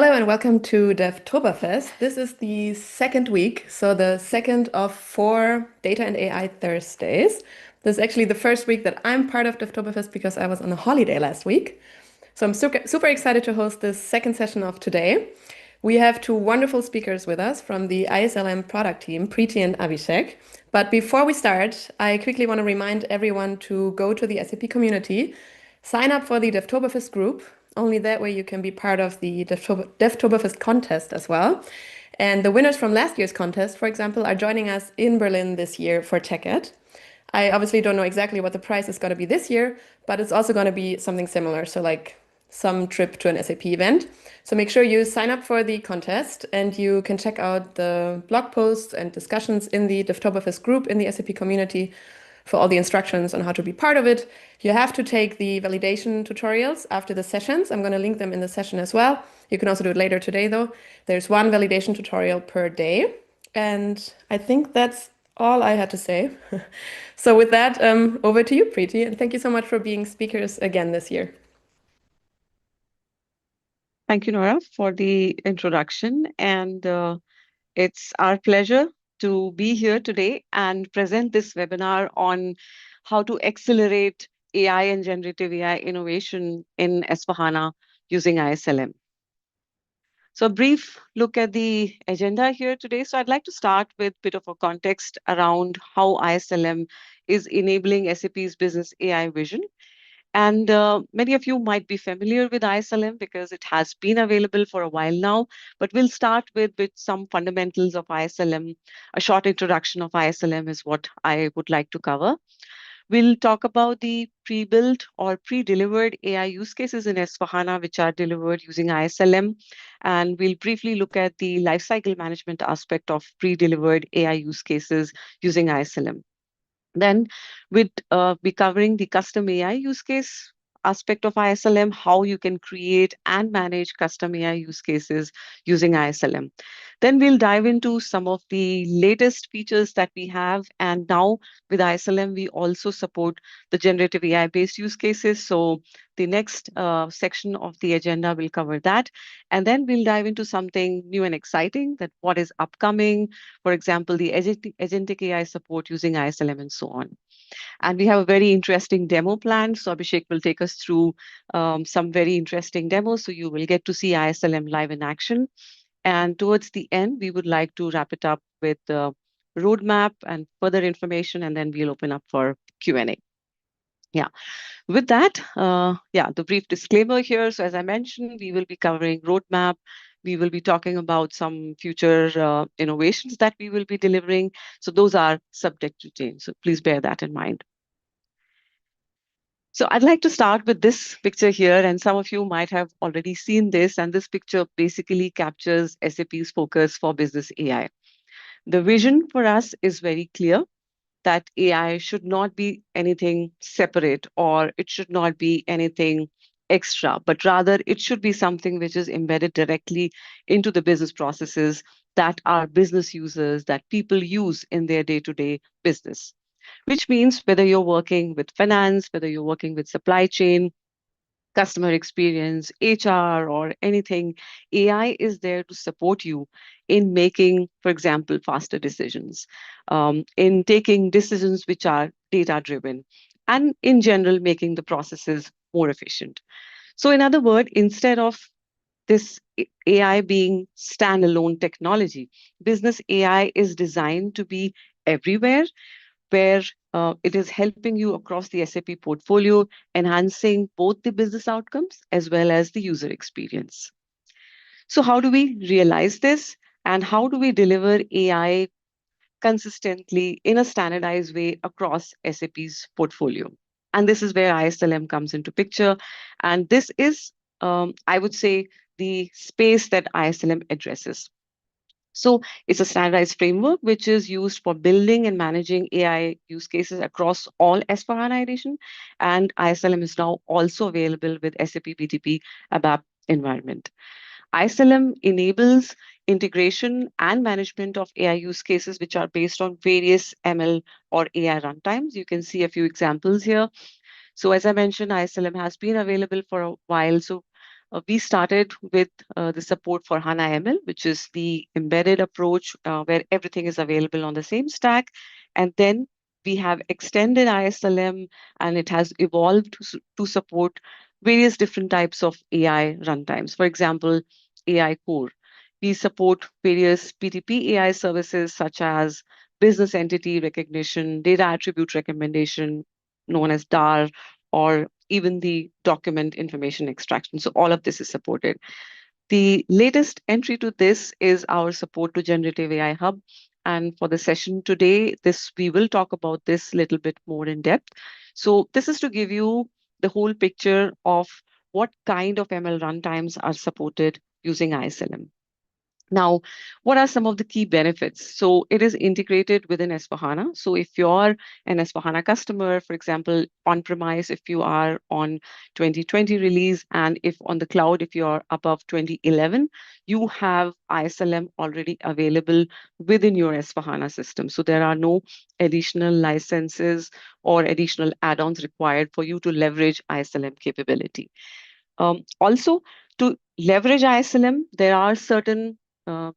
Hello and welcome to DevToberfest. This is the second week, so the second of 4 Data and AI Thursdays. This is actually the first week that I'm part of DevToberfest because I was on a holiday last week. So I'm super excited to host this second session of today. We have two wonderful speakers with us from the ISLM product team, Priti and Abhishek. But before we start, I quickly want to remind everyone to go to the SAP community, sign up for the DevToberfest group. Only that way you can be part of the DevToberfest contest as well. And the winners from last year's contest, for example, are joining us in Berlin this year for TechEd. I obviously don't know exactly what the price is going to be this year, but it's also going to be something similar. So like some trip to an SAP event. So make sure you sign up for the contest and you can check out the blog posts and discussions in the DevToberfest group in the SAP community for all the instructions on how to be part of it. You have to take the validation tutorials after the sessions. I'm going to link them in the session as well. You can also do it later today, though. There's one validation tutorial per day. And I think that's all I had to say. So with that, over to you, Preeti. And thank you so much for being speakers again this year. Thank you, Nora, for the introduction. And it's our pleasure to be here today and present this webinar on how to accelerate AI and generative AI innovation in S/4HANA using ISLM. So a brief look at the agenda here today. So I'd like to start with a bit of a context around how ISLM is enabling SAP's business AI vision. And many of you might be familiar with ISLM because it has been available for a while now, but we'll start with some fundamentals of ISLM. A short introduction of ISLM is what I would like to cover. We'll talk about the pre-built or pre-delivered AI use cases in S/4HANA, which are delivered using ISLM. And we'll briefly look at the lifecycle management aspect of pre-delivered AI use cases using ISLM. Then we'd be covering the custom AI use case aspect of ISLM, how you can create and manage custom AI use cases using ISLM. Then we'll dive into some of the latest features that we have. And now with ISLM, we also support the generative AI based use cases. So the next section of the agenda will cover that. And then we'll dive into something new and exciting, that what is upcoming, for example, the Agentic AI support using ISLM and so on. And we have a very interesting demo planned. So Abhishek will take us through some very interesting demos. So you will get to see ISLM live in action. And towards the end, we would like to wrap it up with the roadmap and further information, and then we'll open up for Q&A. Yeah. With that, the brief disclaimer here. So as I mentioned, we will be covering roadmap. We will be talking about some future innovations that we will be delivering. So those are subject to change. So please bear that in mind. So I'd like to start with this picture here, and some of you might have already seen this, and this picture basically captures SAP's focus for business AI. The vision for us is very clear, that AI should not be anything separate or it should not be anything extra, but rather it should be something which is embedded directly into the business processes that our business users, that people use in their day-to-day business. Which means whether you're working with finance, whether you're working with supply chain, customer experience, HR, or anything, AI is there to support you in making, for example, faster decisions, in taking decisions which are data-driven, and in general, making the processes more efficient. So in other words, instead of this AI being standalone technology, business AI is designed to be everywhere, where it is helping you across the SAP portfolio, enhancing both the business outcomes as well as the user experience. So how do we realize this, and how do we deliver AI consistently in a standardized way across SAP's portfolio? And this is where ISLM comes into picture. And this is, I would say, the space that ISLM addresses. So it's a standardized framework which is used for building and managing AI use cases across all S/4HANA edition. And ISLM is now also available with SAP BTP ABAP environment. ISLM enables integration and management of AI use cases which are based on various ML or AI runtimes. You can see a few examples here. So as I mentioned, ISLM has been available for a while. So we started with the support for HANA ML, which is the embedded approach where everything is available on the same stack. And then we have extended ISLM, and it has evolved to support various different types of AI runtimes. For example, AI Core. We support various BTP AI services such as business entity recognition, data attribute recommendation, known as DAR, or even the document information extraction. So all of this is supported. The latest entry to this is our support to Generative AI Hub. And for the session today, this we will talk about this a little bit more in depth. So this is to give you the whole picture of what kind of ML runtimes are supported using ISLM. Now, what are some of the key benefits? So it is integrated within S/4HANA. So if you're an S/4HANA customer, for example, on-premise, if you are on 2020 release, and if on the cloud, if you're above 2011, you have ISLM already available within your S/4HANA system. So there are no additional licenses or additional add-ons required for you to leverage ISLM capability. Also, to leverage ISLM, there are certain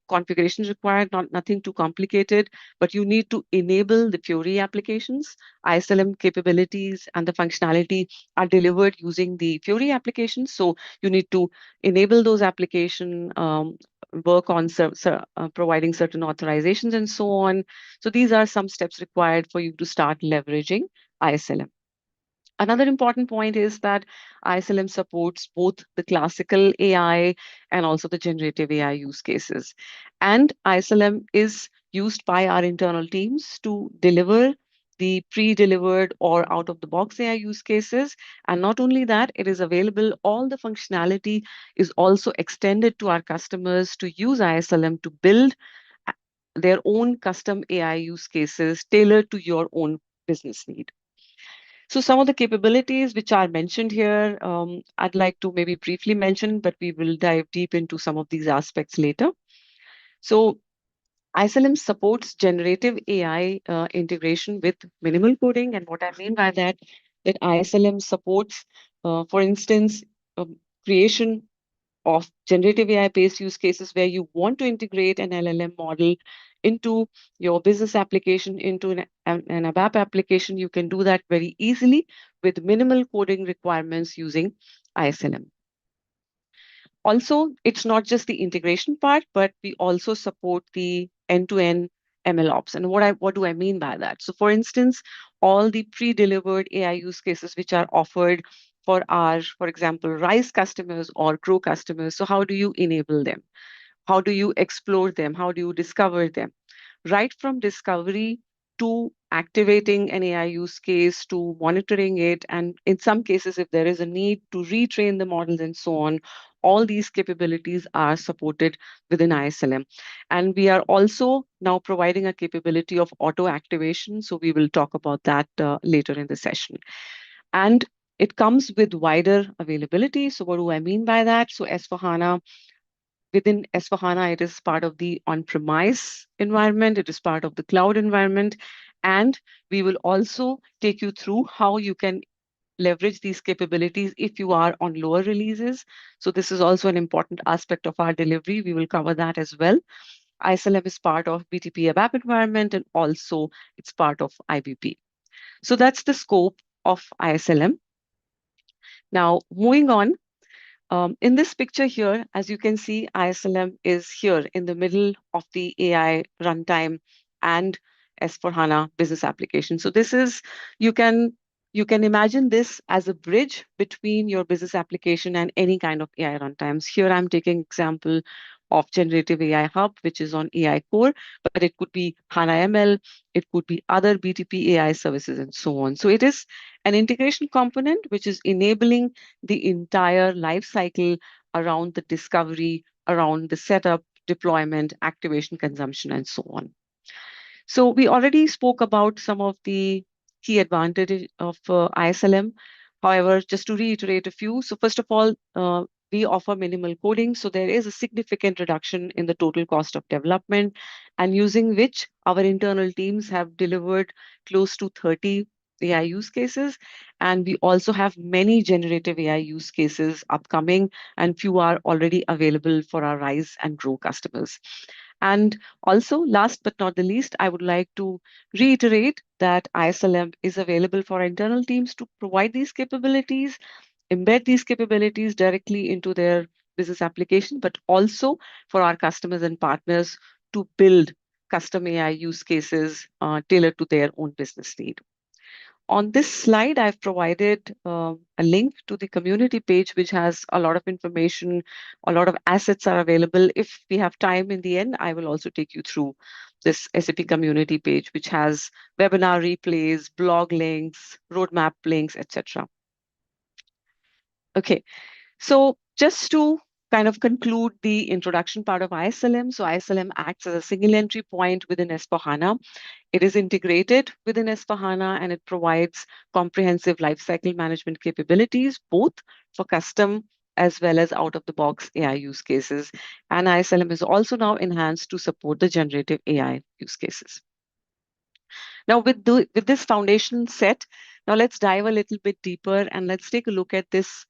configurations required, nothing too complicated, but you need to enable the Fiori applications. ISLM capabilities and the functionality are delivered using the Fiori applications. So you need to enable those applications, work on providing certain authorizations and so on. So these are some steps required for you to start leveraging ISLM. Another important point is that ISLM supports both the classical AI and also the generative AI use cases. And ISLM is used by our internal teams to deliver the pre-delivered or out-of-the-box AI use cases. And not only that, it is available, all the functionality is also extended to our customers to use ISLM to build their own custom AI use cases tailored to your own business need. So some of the capabilities which are mentioned here, I'd like to maybe briefly mention, but we will dive deep into some of these aspects later. So ISLM supports generative AI integration with minimal coding. And what I mean by that ISLM supports, for instance, creation of generative AI-based use cases where you want to integrate an LLM model into your business application, into an ABAP application. You can do that very easily with minimal coding requirements using ISLM. Also, it's not just the integration part, but we also support the end-to-end ML ops. And what do I mean by that? So for instance, all the pre-delivered AI use cases which are offered for our, for example, RISE customers or Grow customers. So how do you enable them? How do you explore them? How do you discover them? Right from discovery to activating an AI use case to monitoring it, and in some cases, if there is a need to retrain the models and so on, all these capabilities are supported within ISLM. And we are also now providing a capability of auto activation. So we will talk about that later in the session. And it comes with wider availability. So what do I mean by that? So S/4HANA, within S/4HANA, it is part of the on-premise environment, it is part of the cloud environment, and we will also take you through how you can leverage these capabilities if you are on lower releases. So this is also an important aspect of our delivery. We will cover that as well. ISLM is part of BTP ABAP environment, and also it's part of IBP. So that's the scope of ISLM. Now, moving on, in this picture here, as you can see, ISLM is here in the middle of the AI runtime and S/4HANA business application. So this is, you can imagine this as a bridge between your business application and any kind of AI runtimes. Here I'm taking example of Generative AI Hub, which is on AI Core, but it could be HANA ML, it could be other BTP AI services and so on. So it is an integration component which is enabling the entire life cycle around the discovery, around the setup, deployment, activation, consumption, and so on. So we already spoke about some of the key advantages of ISLM. However, just to reiterate a few, so first of all, we offer minimal coding, so there is a significant reduction in the total cost of development, and using which our internal teams have delivered close to 30 AI use cases. And we also have many generative AI use cases upcoming, and few are already available for our Rise and Grow customers. And also, last but not the least, I would like to reiterate that ISLM is available for internal teams to provide these capabilities, embed these capabilities directly into their business application, but also for our customers and partners to build custom AI use cases tailored to their own business need. On this slide, I've provided a link to the community page, which has a lot of information, a lot of assets are available. If we have time in the end, I will also take you through this SAP community page, which has webinar replays, blog links, roadmap links, etc. Okay, so just to kind of conclude the introduction part of ISLM, so ISLM acts as a single entry point within S/4HANA. It is integrated within S/4HANA and it provides comprehensive lifecycle management capabilities, both for custom as well as out-of-the-box AI use cases. And ISLM is also now enhanced to support the generative AI use cases. Now, with this foundation set, now let's dive a little bit deeper and let's take a look at this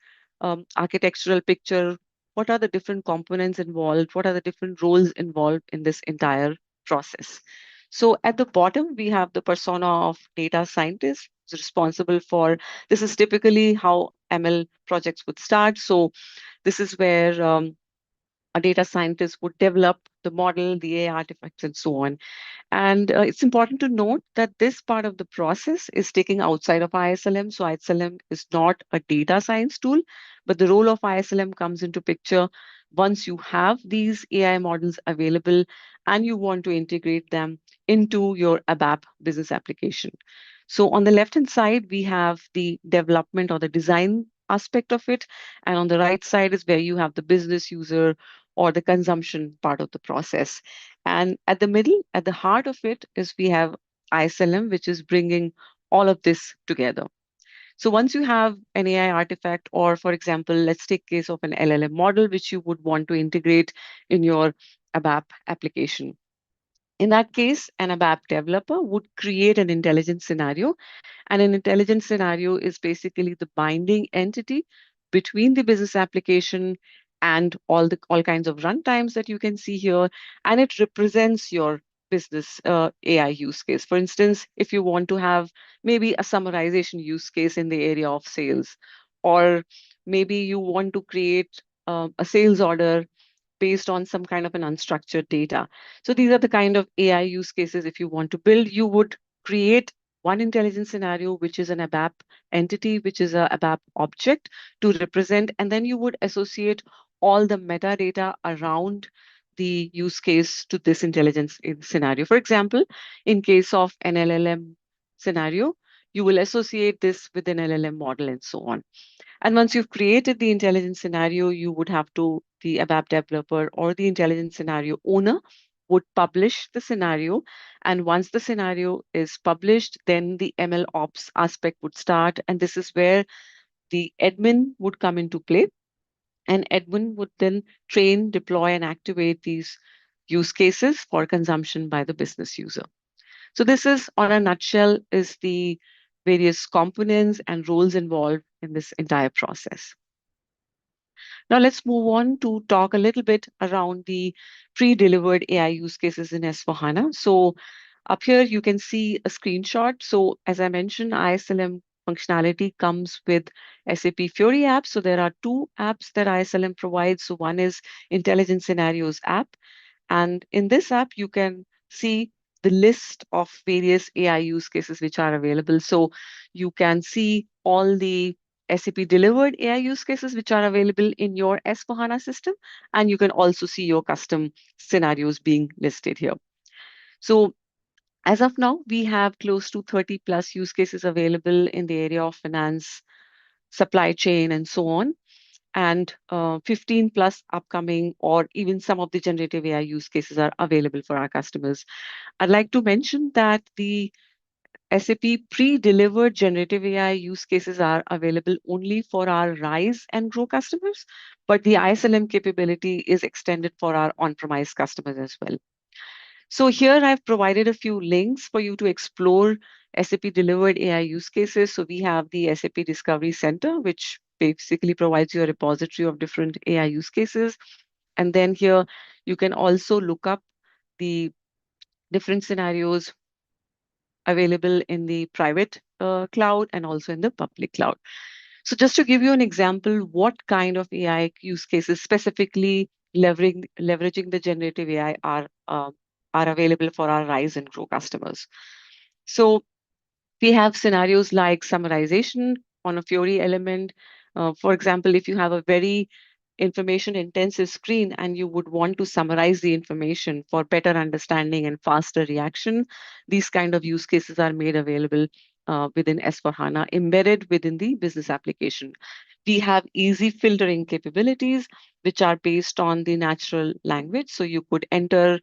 architectural picture. What are the different components involved? What are the different roles involved in this entire process? So at the bottom, we have the persona of data scientist who's responsible for, this is typically how ML projects would start. So this is where a data scientist would develop the model, the AI artifacts, and so on. And it's important to note that this part of the process is taking outside of ISLM. So ISLM is not a data science tool, but the role of ISLM comes into picture once you have these AI models available and you want to integrate them into your ABAP business application. So on the left-hand side, we have the development or the design aspect of it. And on the right side is where you have the business user or the consumption part of the process. And at the middle, at the heart of it, is we have ISLM, which is bringing all of this together. So once you have an AI artifact, or for example, let's take case of an LLM model, which you would want to integrate in your ABAP application. In that case, an ABAP developer would create an intelligent scenario. And an intelligent scenario is basically the binding entity between the business application and all kinds of runtimes that you can see here. And it represents your business AI use case. For instance, if you want to have maybe a summarization use case in the area of sales, or maybe you want to create a sales order based on some kind of an unstructured data. So these are the kind of AI use cases if you want to build, you would create one intelligence scenario, which is an ABAP entity, which is a ABAP object to represent, and then you would associate all the metadata around the use case to this intelligence scenario. For example, in case of an LLM scenario, you will associate this with an LLM model and so on. And once you've created the intelligence scenario, you would have to, the ABAP developer or the intelligence scenario owner would publish the scenario. And once the scenario is published, then the ML ops aspect would start. And this is where the admin would come into play. And admin would then train, deploy, and activate these use cases for consumption by the business user. So this is, on a nutshell, is the various components and roles involved in this entire process. Now let's move on to talk a little bit around the pre-delivered AI use cases in S/4HANA. So up here you can see a screenshot. So as I mentioned, ISLM functionality comes with SAP Fiori apps. So there are two apps that ISLM provides. So one is Intelligent Scenarios app. And in this app, you can see the list of various AI use cases which are available. So you can see all the SAP delivered AI use cases which are available in your S/4HANA system. And you can also see your custom scenarios being listed here. So as of now, we have close to 30 plus use cases available in the area of finance, supply chain, and so on, and 15 plus upcoming, or even some of the generative AI use cases are available for our customers. I'd like to mention that the SAP pre-delivered generative AI use cases are available only for our Rise and Grow customers, but the ISLM capability is extended for our on-premise customers as well. So here I've provided a few links for you to explore SAP delivered AI use cases. So we have the SAP Discovery Center, which basically provides you a repository of different AI use cases. And then here you can also look up the different scenarios available in the private cloud and also in the public cloud. So just to give you an example, what kind of AI use cases specifically leveraging the generative AI are available for our Rise and Grow customers. So we have scenarios like summarization on a Fiori element. For example, if you have a very information intensive screen and you would want to summarize the information for better understanding and faster reaction, these kind of use cases are made available within S/4HANA, embedded within the business application. We have easy filtering capabilities, which are based on the natural language. So you could enter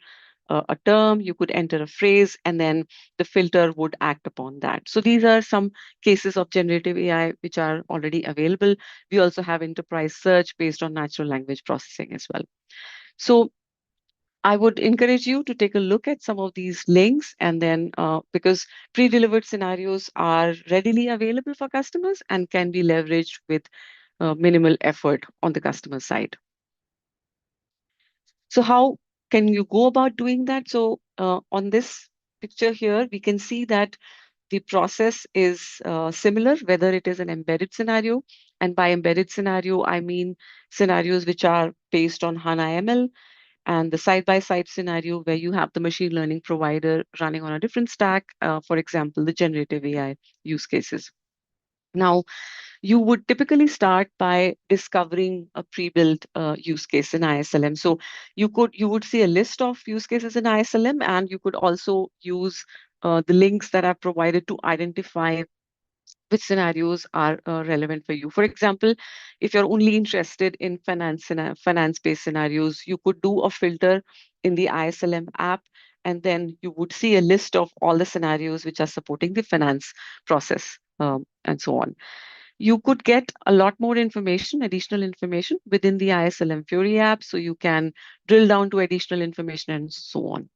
a term, you could enter a phrase, and then the filter would act upon that. So these are some cases of generative AI which are already available. We also have enterprise search based on natural language processing as well. So I would encourage you to take a look at some of these links, and then because pre-delivered scenarios are readily available for customers and can be leveraged with minimal effort on the customer side. So how can you go about doing that? So on this picture here, we can see that the process is similar, whether it is an embedded scenario. And by embedded scenario, I mean scenarios which are based on HANA ML, and the side-by-side scenario where you have the machine learning provider running on a different stack, for example, the generative AI use cases. Now, you would typically start by discovering a pre-built use case in ISLM. So you would see a list of use cases in ISLM, and you could also use the links that are provided to identify which scenarios are relevant for you. For example, if you're only interested in finance-based scenarios, you could do a filter in the ISLM app, and then you would see a list of all the scenarios which are supporting the finance process, and so on. You could get a lot more information, additional information within the ISLM Fury app, so you can drill down to additional information and so on.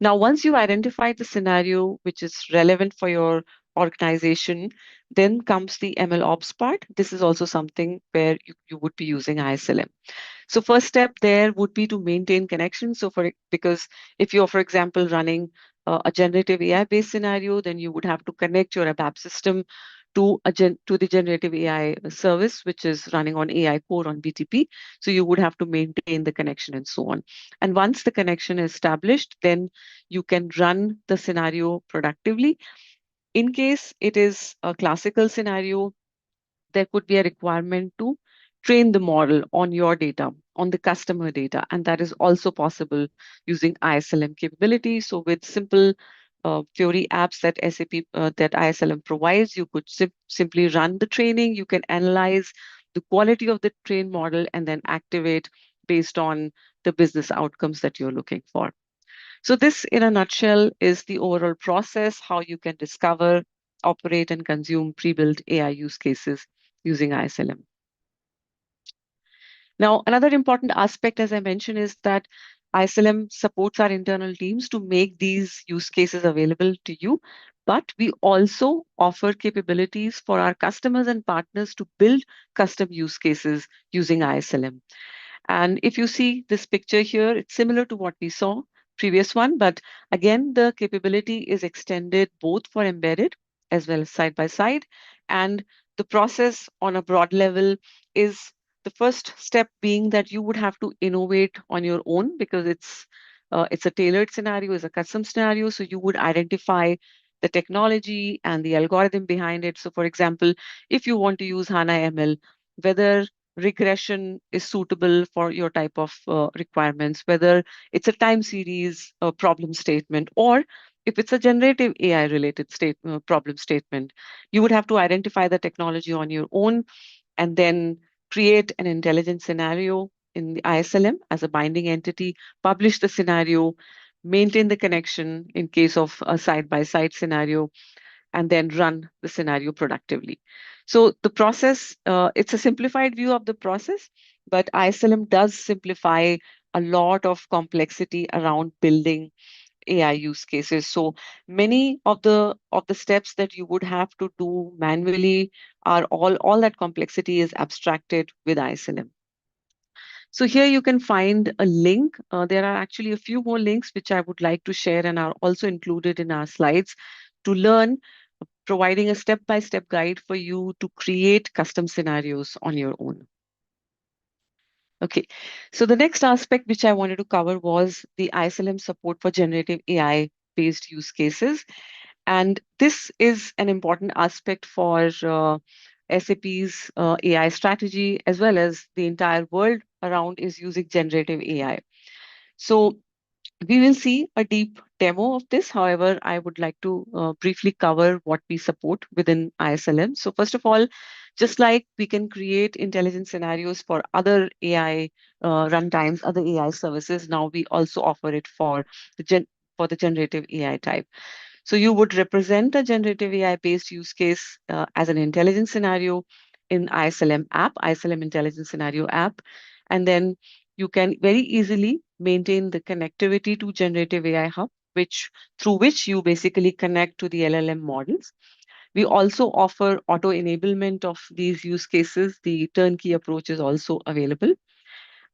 Now, once you've identified the scenario which is relevant for your organization, then comes the ML ops part. This is also something where you would be using ISLM. So first step there would be to maintain connection. So because if you're, for example, running a generative AI based scenario, then you would have to connect your ABAP system to the generative AI service, which is running on AI Core on BTP. So you would have to maintain the connection and so on. And once the connection is established, then you can run the scenario productively. In case it is a classical scenario, there could be a requirement to train the model on your data, on the customer data, and that is also possible using ISLM capability. So with simple Fiori apps that that ISLM provides, you could simply run the training. You can analyze the quality of the trained model and then activate based on the business outcomes that you're looking for. So this, in a nutshell, is the overall process, how you can discover, operate, and consume pre-built AI use cases using ISLM. Now, another important aspect, as I mentioned, is that ISLM supports our internal teams to make these use cases available to you, but we also offer capabilities for our customers and partners to build custom use cases using ISLM. And if you see this picture here, it's similar to what we saw previous one, but again, the capability is extended both for embedded as well as side by side. And the process on a broad level is the first step being that you would have to innovate on your own because it's a tailored scenario, it's a custom scenario. So you would identify the technology and the algorithm behind it. So for example, if you want to use HANA ML, whether regression is suitable for your type of requirements, whether it's a time series problem statement, or if it's a generative AI related problem statement, you would have to identify the technology on your own and then create an intelligent scenario in the ISLM as a binding entity, publish the scenario, maintain the connection in case of a side-by-side scenario, and then run the scenario productively. So the process, it's a simplified view of the process, but ISLM does simplify a lot of complexity around building AI use cases. So many of the steps that you would have to do manually are all that complexity is abstracted with ISLM. So here you can find a link. There are actually a few more links which I would like to share and are also included in our slides to learn, providing a step-by-step guide for you to create custom scenarios on your own. Okay, so the next aspect which I wanted to cover was the ISLM support for generative AI based use cases. And this is an important aspect for SAP's AI strategy, as well as the entire world around is using generative AI. So we will see a deep demo of this. However, I would like to briefly cover what we support within ISLM. So first of all, just like we can create intelligent scenarios for other AI runtimes, other AI services, now we also offer it for for the generative AI type. So you would represent a generative AI based use case as an intelligence scenario in ISLM app, ISLM intelligence scenario app, and then you can very easily maintain the connectivity to generative AI hub, which through which you basically connect to the LLM models. We also offer auto enablement of these use cases. The turnkey approach is also available.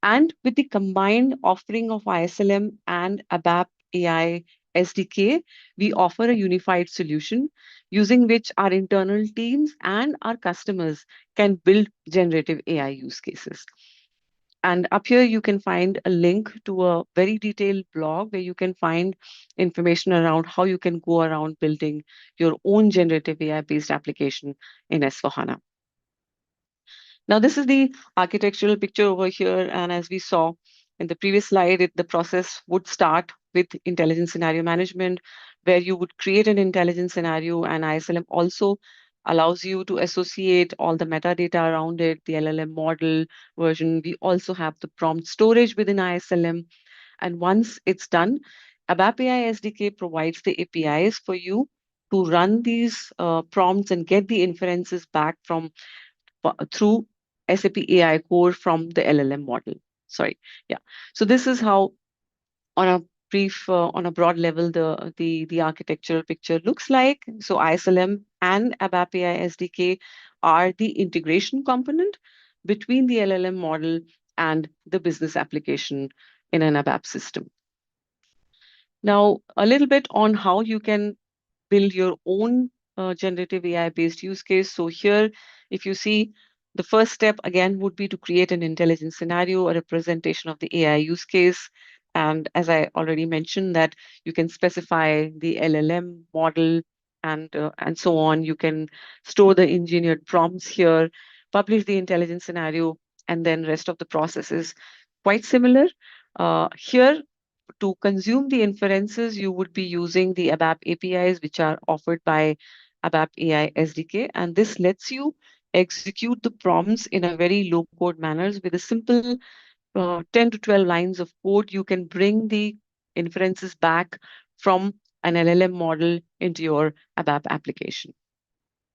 And with the combined offering of ISLM and ABAP AI SDK, we offer a unified solution using which our internal teams and our customers can build generative AI use cases. And up here, you can find a link to a very detailed blog where you can find information around how you can go around building your own generative AI based application in S4HANA. Now, this is the architectural picture over here. And as we saw in the previous slide, the process would start with intelligent scenario management, where you would create an intelligent scenario, and ISLM also allows you to associate all the metadata around it, the LLM model version. We also have the prompt storage within ISLM. And once it's done, ABAP AI SDK provides the APIs for you to run these prompts and get the inferences back from through SAP AI Core from the LLM model. Sorry, yeah. So this is how, on a on a broad level, the architectural picture looks like. So ISLM and ABAP AI SDK are the integration component between the LLM model and the business application in an ABAP system. Now, a little bit on how you can build your own generative AI based use case. So here, if you see, the first step again would be to create an intelligent scenario, a representation of the AI use case. And as I already mentioned, that you can specify the LLM model and so on. You can store the engineered prompts here, publish the intelligent scenario, and then rest of the process is quite similar. Here, to consume the inferences, you would be using the ABAP APIs, which are offered by ABAP AI SDK. And this lets you execute the prompts in a very low code manners with a simple 10 to 12 lines of code. You can bring the inferences back from an LLM model into your ABAP application.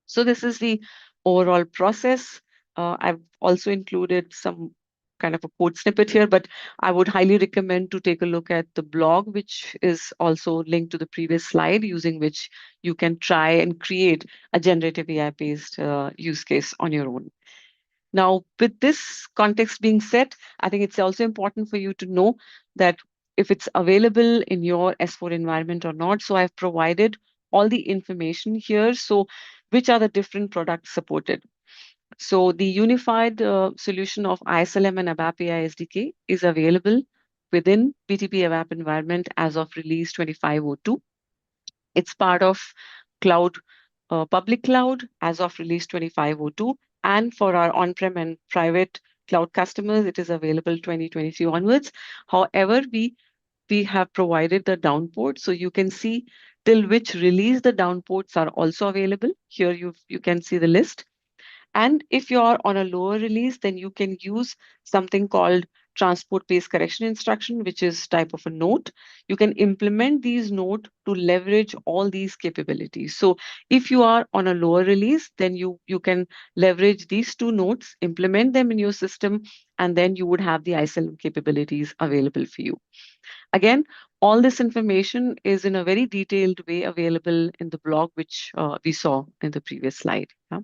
So this is the overall process. I've also included some kind of a code snippet here, but I would highly recommend to take a look at the blog, which is also linked to the previous slide, using which you can try and create a generative AI-based use case on your own. Now, with this context being set, I think it's also important for you to know that if it's available in your S4 environment or not. So I've provided all the information here. So which are the different products supported? So the unified solution of ISLM and ABAP AI SDK is available within BTP ABAP environment as of release 2502. It's part of cloud, public cloud as of release 2502. And for our on-prem and private cloud customers, it is available 2023 onwards. However, we have provided the downport, so you can see till which release the downports are also available. Here you can see the list. And if you are on a lower release, then you can use something called transport pace correction instruction, which is type of a note. You can implement these note to leverage all these capabilities. So if you are on a lower release, then you can leverage these two notes, implement them in your system, and then you would have the ISLM capabilities available for you. Again, All this information is in a very detailed way available in the blog, which we saw in the previous slide. Yeah?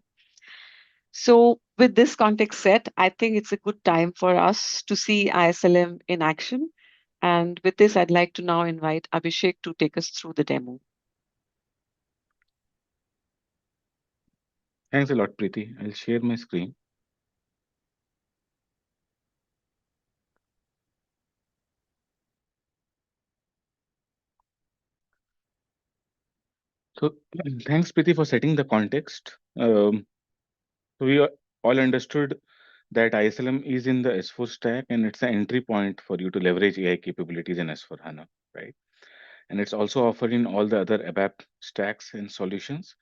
So, with this context set, I think it's a good time for us to see ISLM in action. And with this, I'd like to now invite Abhishek to take us through the demo. Thanks a lot, Preeti. I'll share my screen. So, thanks, Preeti, for setting the context. So we all understood that ISLM is in the S4 stack and it's an entry point for you to leverage AI capabilities in S4 HANA, right? And it's also offered in all the other ABAP stacks and solutions.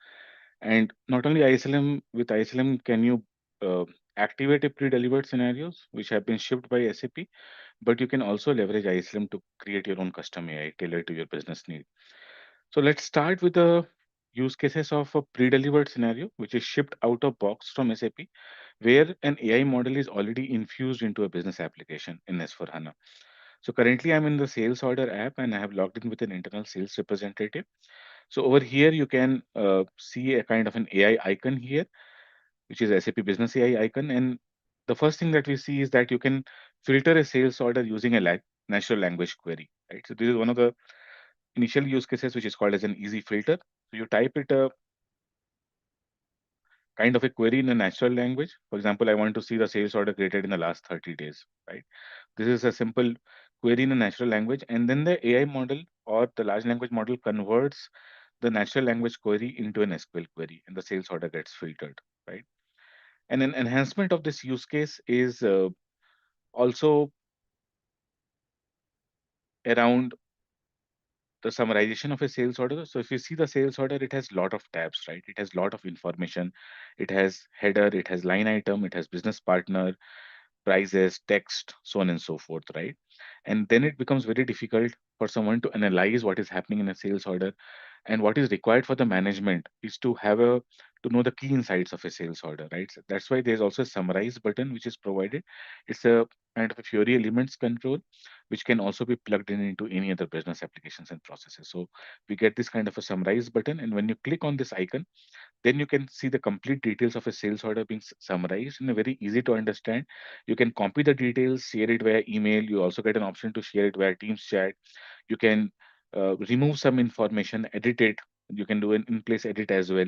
And not only ISLM, with ISLM, can you uh, activate a pre-delivered scenarios which have been shipped by SAP, but you can also leverage ISLM to create your own custom AI tailored to your business need. So let's start with the use cases of a pre-delivered scenario, which is shipped out of box from SAP, where an AI model is already infused into a business application in S4HANA. So currently I'm in the sales order app and I have logged in with an internal sales representative. So over here, you can see a kind of an AI icon here, which is SAP Business AI icon. And the first thing that we see is that you can filter a sales order using a natural language query, right? So this is one of the initial use cases, which is called as an easy filter. So you type it a kind of a query in a natural language. For example, I want to see the sales order created in the last 30 days, right? This is a simple query in a natural language, and then the AI model or the large language model converts the natural language query into an SQL query, and the sales order gets filtered, right? And an enhancement of this use case is also around the summarization of a sales order. So if you see the sales order, it has lot of tabs, right? It has lot of information. It has header, it has line item, it has business partner, prices, text, so on and so forth, right? And then it becomes very difficult for someone to analyze what is happening in a sales order. And what is required for the management is to have a to know the key insights of a sales order, right? So that's why there's also a summarize button which is provided. It's a kind of a Fiori elements control, which can also be plugged in into any other business applications and processes. So we get this kind of a summarize button, and when you click on this icon, then you can see the complete details of a sales order being summarized in a very easy to understand. You can copy the details, share it via email. You also get an option to share it via Teams chat. You can remove some information, edit it. You can do an in-place edit as well,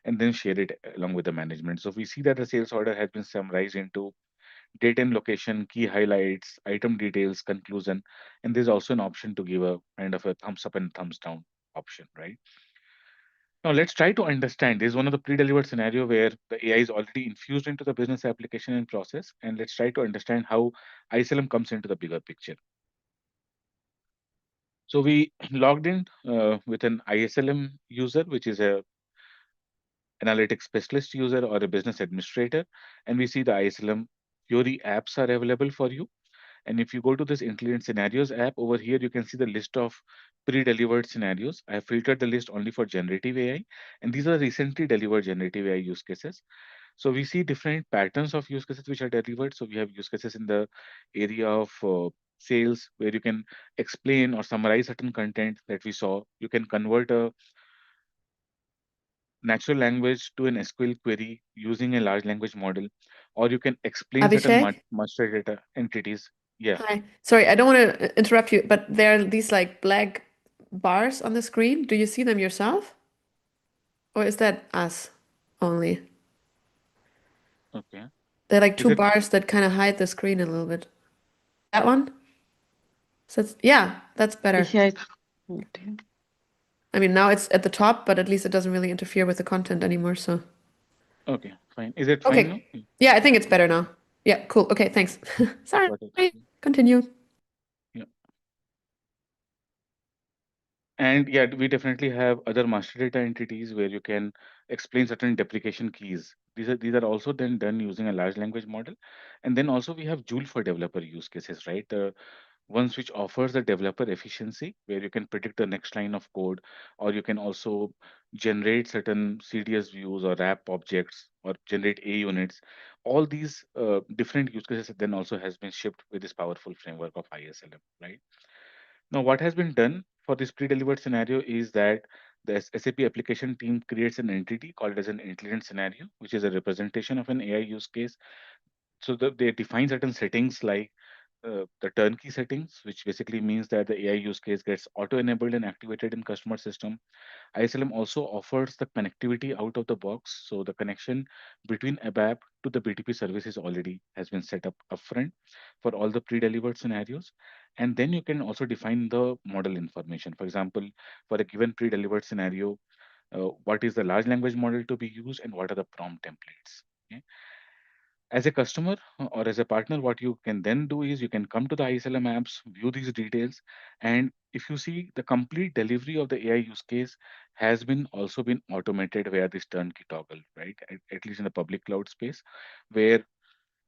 and then share it along with the management. So we see that the sales order has been summarized into date and location, key highlights, item details, conclusion, and there's also an option to give a kind of a thumbs up and thumbs down option, right? Now let's try to understand. This is one of the pre-delivered scenario where the AI is already infused into the business application and process, and let's try to understand how ISLM comes into the bigger picture. So we logged in with an ISLM user, which is a analytics specialist user or a business administrator, and we see the ISLM Fiori apps are available for you. And if you go to this intelligent scenarios app over here, you can see the list of pre-delivered scenarios. I have filtered the list only for generative AI, and these are recently delivered generative AI use cases. So we see different patterns of use cases which are delivered. So we have use cases in the area of sales where you can explain or summarize certain content that we saw. You can convert a natural language to an SQL query using a large language model, or you can explain certain Abhishek, master data entities. Yeah. hi. Sorry, I don't want to interrupt you, but there are these like black bars on the screen. Do you see them yourself? Or is that us only? Okay. They're like Is two it bars that kind of hide the screen a little bit. That one? So it's, yeah, that's better. Yeah. I mean, now it's at the top, but at least it doesn't really interfere with the content anymore, so. okay? Fine. Is it fine now? Okay. Yeah, I think it's better now. Yeah, cool. Okay, thanks. Sorry. Got it. Continue. Yeah. And yeah, we definitely have other master data entities where you can explain certain deprecation keys. These are also then done using a large language model. And then also we have Joule for developer use cases, right? The ones which offers the developer efficiency, where you can predict the next line of code, or you can also generate certain CDS views or wrap objects or generate A units. All these different use cases then also has been shipped with this powerful framework of ISLM, right? Now, what has been done for this pre-delivered scenario is that the SAP application team creates an entity called as an intelligent scenario, which is a representation of an AI use case. So they define certain settings like the turnkey settings, which basically means that the AI use case gets auto-enabled and activated in customer system. ISLM also offers the connectivity out of the box. So the connection between ABAP to the BTP services already has been set up upfront for all the pre-delivered scenarios. And then you can also define the model information. For example, for a given pre-delivered scenario, what is the large language model to be used and what are the prompt templates. Okay? As a customer or as a partner, what you can then do is you can come to the ISLM apps, view these details, and if you see the complete delivery of the AI use case has been also been automated via this turnkey toggle, right? At least in the public cloud space, where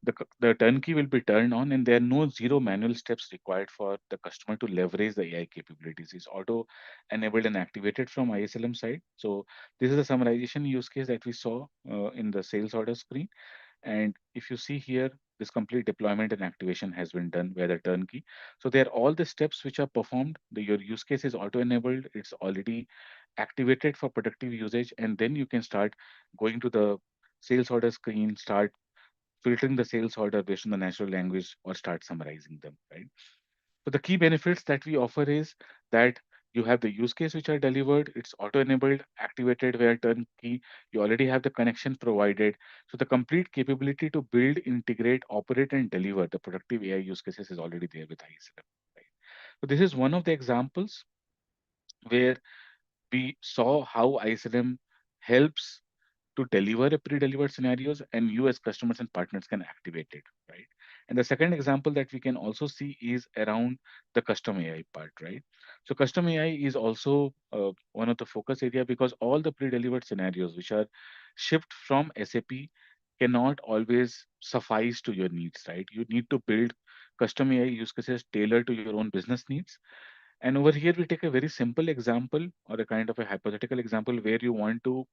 the turnkey will be turned on and there are no zero manual steps required for the customer to leverage the AI capabilities. It's auto enabled and activated from ISLM side. So this is a summarization use case that we saw in the sales order screen. And if you see here, this complete deployment and activation has been done via the turnkey. So there are all the steps which are performed. Your use case is auto-enabled. It's already activated for productive usage. And then you can start going to the sales order screen, start filtering the sales order based on the natural language or start summarizing them, right? So the key benefits that we offer is that you have the use case which are delivered, it's auto-enabled, activated via turnkey, you already have the connection provided. So the complete capability to build, integrate, operate, and deliver the productive AI use cases is already there with ISLM. Right? So this is one of the examples where we saw how ISLM helps to deliver a pre-delivered scenarios and you as customers and partners can activate it, right? And the second example that we can also see is around the custom AI part, right? So custom AI is also one of the focus area because all the pre-delivered scenarios which are shipped from SAP cannot always suffice to your needs, right? You need to build custom AI use cases tailored to your own business needs. And over here, we take a very simple example or a kind of a hypothetical example where you want to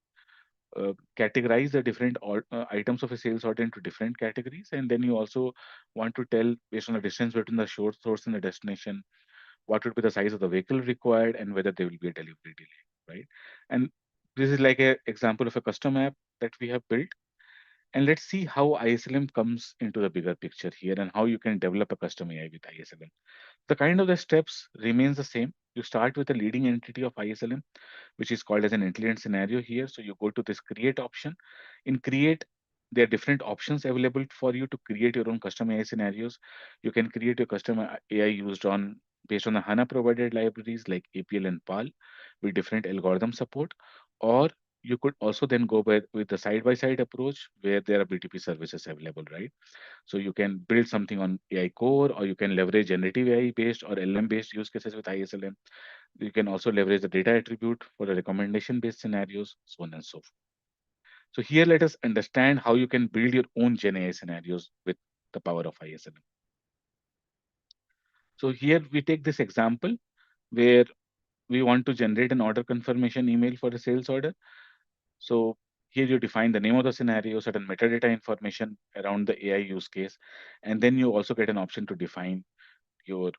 categorize the different items of a sales order into different categories, and then you also want to tell based on the distance between the source and the destination what would be the size of the vehicle required and whether there will be a delivery delay, right? And this is like a example of a custom app that we have built, and let's see how ISLM comes into the bigger picture here and how you can develop a custom AI with ISLM. The kind of the steps remains the same. You start with a leading entity of ISLM, which is called as an intelligent scenario here. So you go to this create option. In create, there are different options available for you to create your own custom AI scenarios. You can create your custom AI used on based on the HANA provided libraries like APL and PAL with different algorithm support, or you could also then go with the side-by-side approach where there are BTP services available, right? So you can build something on AI core, or you can leverage generative AI based or LM based use cases with ISLM. You can also leverage the data attribute for the recommendation based scenarios, so on and so forth. So here let us understand how you can build your own Gen AI scenarios with the power of ISLM. So here we take this example where we want to generate an order confirmation email for a sales order. So here you define the name of the scenario, certain metadata information around the AI use case, and then you also get an option to define your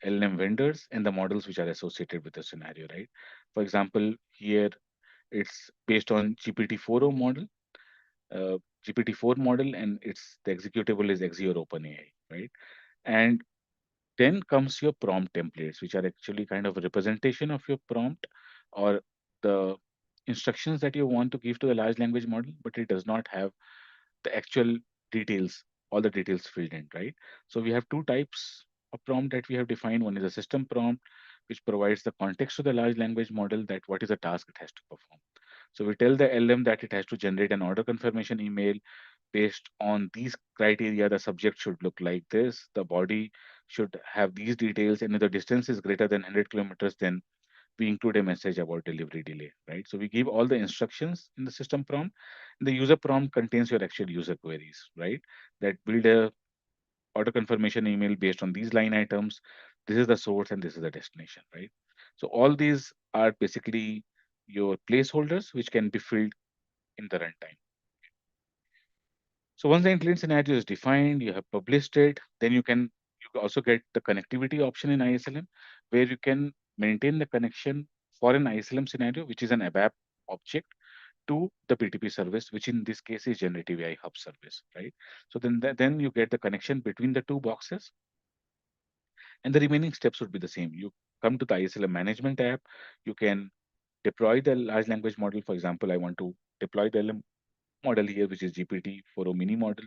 LLM vendors and the models which are associated with the scenario, right? For example, here it's based on GPT-4o model, GPT-4 model, and it's the executable is Xe or OpenAI, right? And then comes your prompt templates, which are actually kind of a representation of your prompt or the instructions that you want to give to the large language model, but it does not have the actual details, all the details filled in, right? So we have two types of prompt that we have defined. One is a system prompt, which provides the context to the large language model that what is the task it has to perform. So we tell the LM that it has to generate an order confirmation email based on these criteria. The subject should look like this, the body should have these details, and if the distance is greater than 100 kilometers, then we include a message about delivery delay, right? So we give all the instructions in the system prompt. The user prompt contains your actual user queries, right? That build a auto confirmation email based on these line items. This is the source and this is the destination, right? So all these are basically your placeholders which can be filled in the runtime. So once the intelligent scenario is defined, you have published it, then you also get the connectivity option in ISLM, where you can maintain the connection for an ISLM scenario, which is an ABAP object, to the BTP service, which in this case is Generative AI Hub service, right? So then you get the connection between the two boxes, and the remaining steps would be the same. You come to the ISLM management app, you can deploy the large language model. For example, I want to deploy the LM model here, which is GPT-4o mini model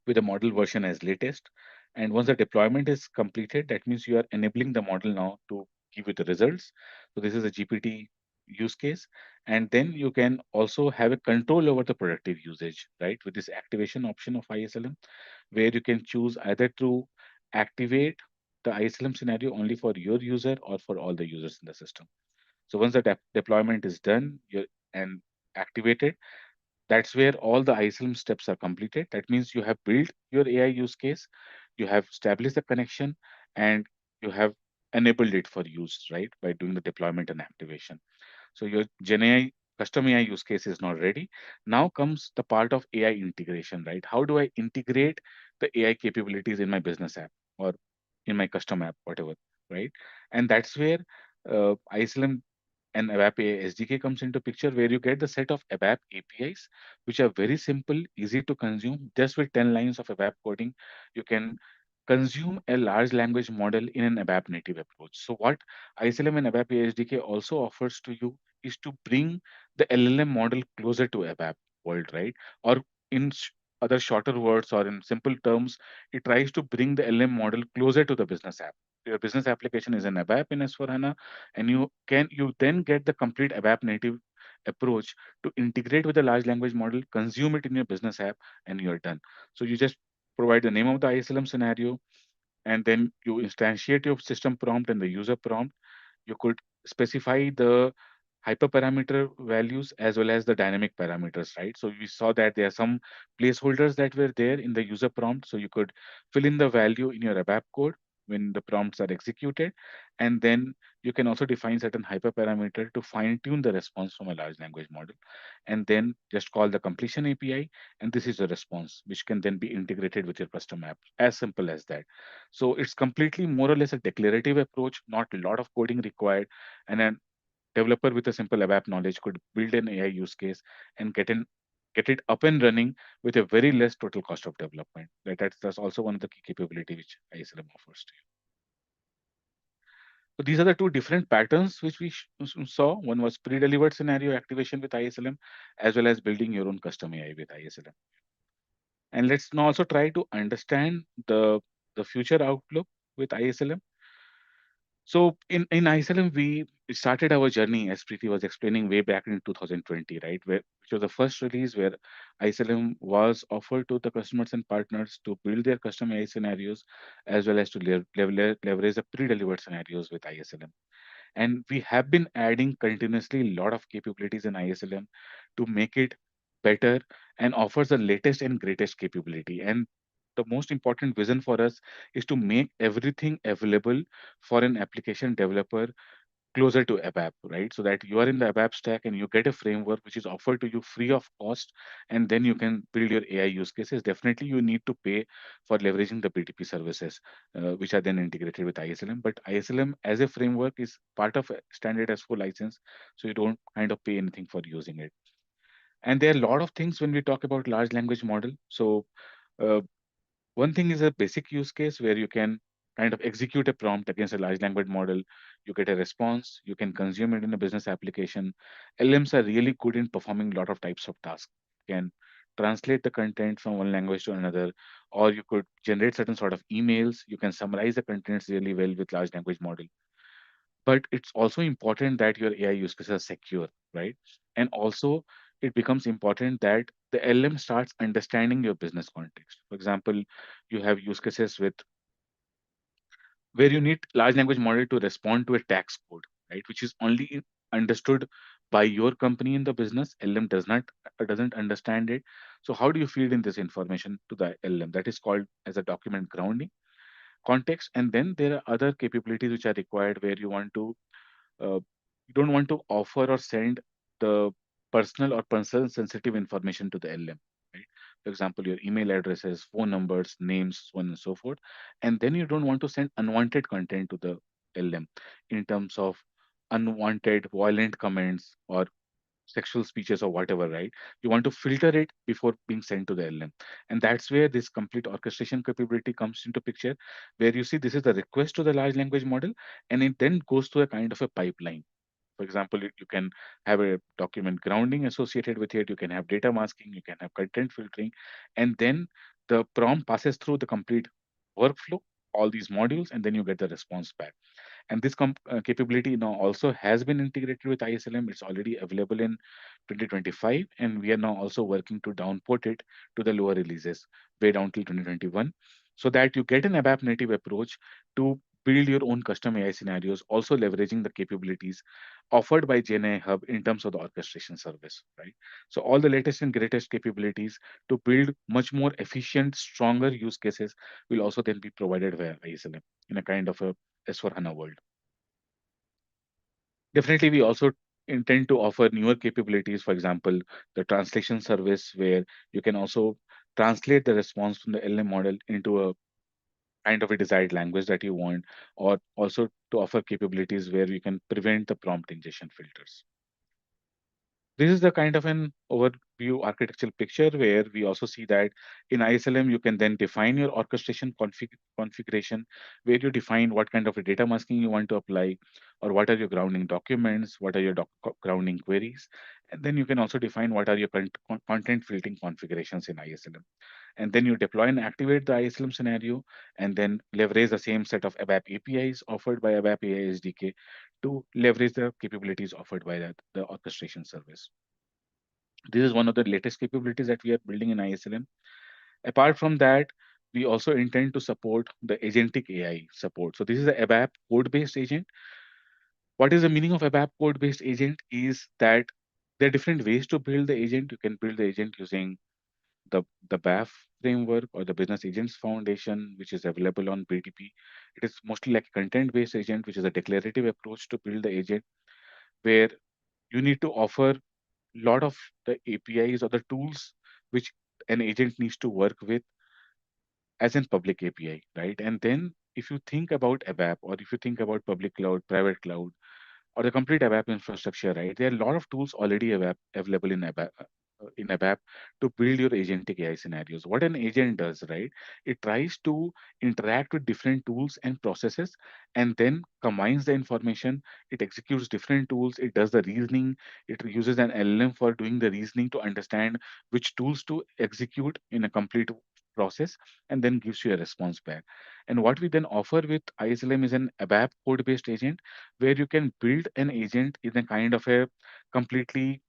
with the model version as latest. And once the deployment is completed, that means you are enabling the model now to give you the results. So this is a GPT use case. And then you can also have a control over the productive usage, right? With this activation option of ISLM, where you can choose either to activate the ISLM scenario only for your user or for all the users in the system. So once the deployment is done and activated, that's where all the ISLM steps are completed. That means you have built your AI use case, you have established the connection, and you have enabled it for use, right, by doing the deployment and activation. So your Gen AI custom AI use case is now ready. Now comes the part of AI integration, right? How do I integrate the AI capabilities in my business app or in my custom app, whatever, right? And that's where ISLM and ABAP SDK comes into picture, where you get the set of ABAP APIs, which are very simple, easy to consume. Just with 10 lines of ABAP coding, you can consume a large language model in an ABAP native approach. So what ISLM and ABAP SDK also offers to you is to bring the LLM model closer to ABAP world, right? Or in other shorter words or in simple terms, it tries to bring the LLM model closer to the business app. Your business application is an ABAP in S/4HANA, and you then get the complete ABAP native approach to integrate with the large language model, consume it in your business app, and you're done. So you just provide the name of the ISLM scenario, and then you instantiate your system prompt and the user prompt. You could specify the hyperparameter values as well as the dynamic parameters, right? So we saw that there are some placeholders that were there in the user prompt. So you could fill in the value in your ABAP code when the prompts are executed. And then you can also define certain hyperparameter to fine tune the response from a large language model. And then just call the completion API. And this is the response, which can then be integrated with your custom app. As simple as that. So it's completely more or less a declarative approach, not a lot of coding required. And a developer with a simple ABAP knowledge could build an AI use case and get it up and running with a very less total cost of development. That's also one of the key capability which ISLM offers to you. So these are the two different patterns which we saw. One was pre-delivered scenario activation with ISLM, as well as building your own custom AI with ISLM. And let's now also try to understand the future outlook with ISLM. So in ISLM, we started our journey, as Preeti was explaining, way back in 2020, right? Which was the first release where ISLM was offered to the customers and partners to build their custom AI scenarios, as well as to leverage the pre-delivered scenarios with ISLM. And we have been adding continuously a lot of capabilities in ISLM to make it better and offers the latest and greatest capability. And the most important vision for us is to make everything available for an application developer closer to ABAP, right? So that you are in the ABAP stack and you get a framework which is offered to you free of cost, and then you can build your AI use cases. Definitely, you need to pay for leveraging the BTP services, which are then integrated with ISLM. But ISLM as a framework is part of a standard S4 license, so you don't kind of pay anything for using it. And there are a lot of things when we talk about large language model. So uh, one thing is a basic use case where you can kind of execute a prompt against a large language model. You get a response. You can consume it in a business application. LMs are really good in performing a lot of types of tasks. You can translate the content from one language to another, or you could generate certain sort of emails. You can summarize the contents really well with large language model. But it's also important that your AI use cases are secure, right? And also, it becomes important that the LM starts understanding your business context. For example, you have use cases with where you need large language model to respond to a tax code, right? Which is only understood by your company in the business. LM doesn't understand it. So how do you feed in this information to the LM? That is called as a document grounding context. And then there are other capabilities which are required where you don't want to offer or send the personal or person sensitive information to the LM, right? For example, your email addresses, phone numbers, names, so on and so forth. And then you don't want to send unwanted content to the LM in terms of unwanted violent comments or sexual speeches or whatever, right? You want to filter it before being sent to the LM. And that's where this complete orchestration capability comes into picture, where you see this is the request to the large language model, and it then goes to a kind of a pipeline. For example, you can have a document grounding associated with it, you can have data masking, you can have content filtering, and then the prompt passes through the complete workflow, all these modules, and then you get the response back. And this capability now also has been integrated with ISLM. It's already available in 2025, and we are now also working to downport it to the lower releases way down till 2021, so that you get an ABAP native approach to build your own custom AI scenarios, also leveraging the capabilities offered by GenAI Hub in terms of the orchestration service, right? So all the latest and greatest capabilities to build much more efficient, stronger use cases will also then be provided via ISLM in a kind of a S/4HANA world. Definitely, we also intend to offer newer capabilities, for example, the translation service, where you can also translate the response from the LM model into a kind of a desired language that you want, or also to offer capabilities where you can prevent the prompt injection filters. This is the kind of an overview architectural picture where we also see that in ISLM, you can then define your orchestration configuration, where you define what kind of a data masking you want to apply, or what are your grounding documents, what are your grounding queries. And then you can also define what are your content filtering configurations in ISLM. And then you deploy and activate the ISLM scenario, and then leverage the same set of ABAP APIs offered by ABAP AI SDK to leverage the capabilities offered by the orchestration service. This is one of the latest capabilities that we are building in ISLM. Apart from that, we also intend to support the agentic AI support. So this is a ABAP code-based agent. What is the meaning of ABAP code-based agent is that there are different ways to build the agent. You can build the agent using the BAF framework or the Business Agents Foundation, which is available on BTP. It is mostly like a content-based agent, which is a declarative approach to build the agent, where you need to offer a lot of the APIs or the tools which an agent needs to work with as in public API, right? And then if you think about ABAP, or if you think about public cloud, private cloud, or the complete ABAP infrastructure, right? There are a lot of tools already available in ABAP to build your agentic AI scenarios. What an agent does, right? It tries to interact with different tools and processes, and then combines the information. It executes different tools. It does the reasoning. It uses an LLM for doing the reasoning to understand which tools to execute in a complete process, and then gives you a response back. And what we then offer with ISLM is an ABAP code-based agent, where you can build an agent in a kind of a completely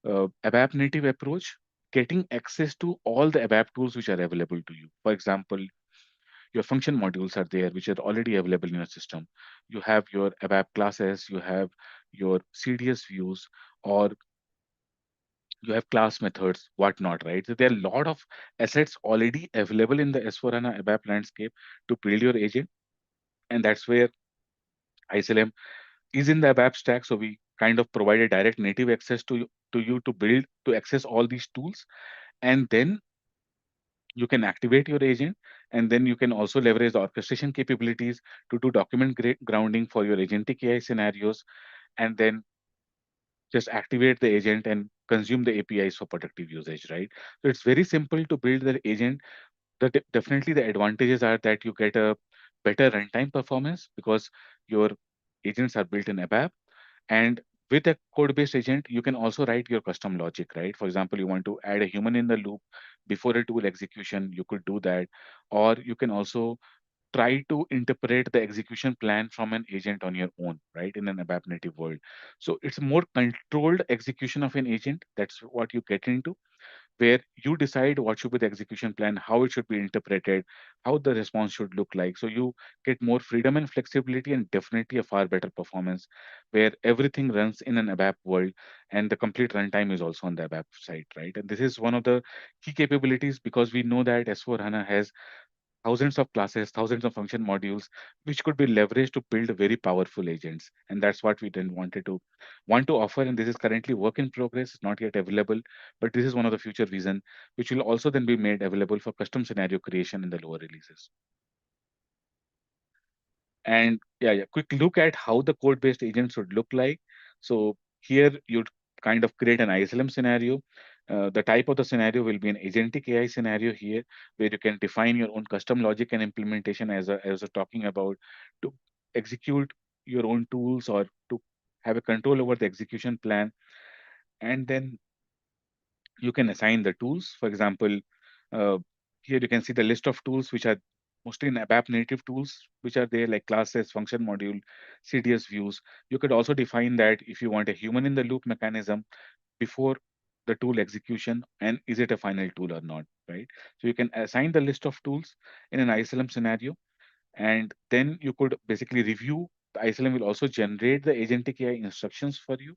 ABAP native approach, getting access to all the ABAP tools which are available to you. For example, your function modules are there, which are already available in your system. You have your ABAP classes, you have your CDS views, or you have class methods, whatnot, right? So there are a lot of assets already available in the S4HANA ABAP landscape to build your agent. And that's where ISLM is in the ABAP stack. So we kind of provide a direct native access to you to build, to access all these tools. And then you can activate your agent, and then you can also leverage the orchestration capabilities to do document grounding for your agentic AI scenarios, and then just activate the agent and consume the APIs for productive usage, right? So it's very simple to build the agent. Definitely the advantages are that you get a better runtime performance because your agents are built in ABAP. And with a code-based agent, you can also write your custom logic, right? For example, you want to add a human in the loop before a tool execution, you could do that. Or you can also try to interpret the execution plan from an agent on your own, right? In an ABAP native world. So it's more controlled execution of an agent. That's what you get into, where you decide what should be the execution plan, how it should be interpreted, how the response should look like. So you get more freedom and flexibility, and definitely a far better performance, where everything runs in an ABAP world, and the complete runtime is also on the ABAP side, right? And this is one of the key capabilities, because we know that S4 HANA has thousands of classes, thousands of function modules, which could be leveraged to build very powerful agents. And that's what we then want to offer. And this is currently work in progress, not yet available, but this is one of the future vision, which will also then be made available for custom scenario creation in the lower releases. And yeah, quick look at how the code-based agent should look like. So here you'd kind of create an ISLM scenario. The type of the scenario will be an agentic AI scenario here, where you can define your own custom logic and implementation as a talking about to execute your own tools or to have a control over the execution plan. And then you can assign the tools. For example, uh, here you can see the list of tools which are mostly in ABAP native tools, which are there like classes, function module, CDS views. You could also define that if you want a human in the loop mechanism before the tool execution, and is it a final tool or not, right? So you can assign the list of tools in an ISLM scenario, and then you could basically review. The ISLM will also generate the agentic AI instructions for you.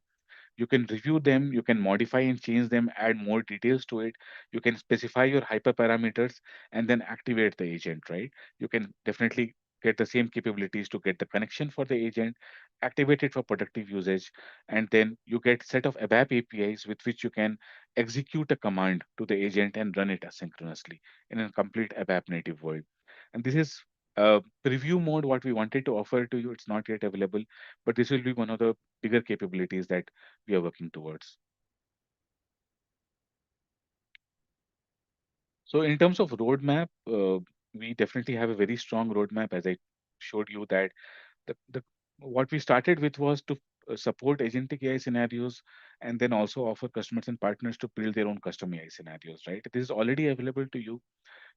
You can review them, you can modify and change them, add more details to it. You can specify your hyperparameters and then activate the agent, right? You can definitely get the same capabilities to get the connection for the agent, activate it for productive usage, and then you get set of ABAP APIs with which you can execute a command to the agent and run it asynchronously in a complete ABAP native world. And this is preview mode, what we wanted to offer to you. It's not yet available, but this will be one of the bigger capabilities that we are working towards. So in terms of roadmap, we definitely have a very strong roadmap. As I showed you that the what we started with was to support agentic AI scenarios, and then also offer customers and partners to build their own custom AI scenarios, right? This is already available to you.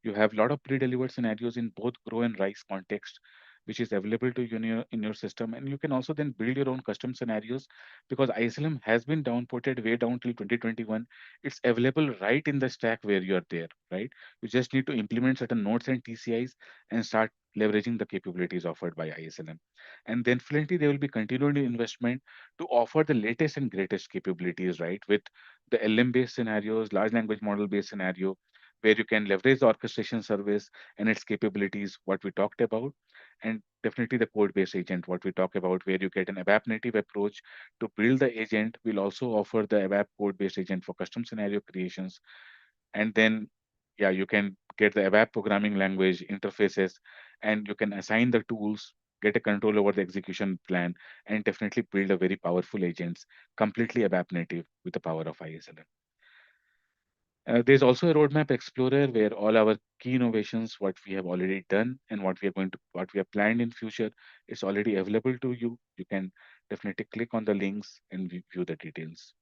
You have a lot of pre-delivered scenarios in both grow and rise context, which is available to you in your system. And you can also then build your own custom scenarios, because ISLM has been downported way down till 2021. It's available right in the stack where you're there, right? You just need to implement certain nodes and TCIs and start leveraging the capabilities offered by ISLM. And then definitely there will be continued investment to offer the latest and greatest capabilities, right? With the LM based scenarios, large language model based scenario, where you can leverage the orchestration service and its capabilities, what we talked about, and definitely the code-based agent, what we talk about, where you get an ABAP native approach to build the agent. We'll also offer the ABAP code-based agent for custom scenario creations, and then yeah, you can get the ABAP programming language interfaces, and you can assign the tools, get a control over the execution plan, and definitely build a very powerful agents completely ABAP native with the power of ISLM. There's also a roadmap explorer where all our key innovations, what we have already done and what we have planned in future, is already available to you. You can definitely click on the links and view the details.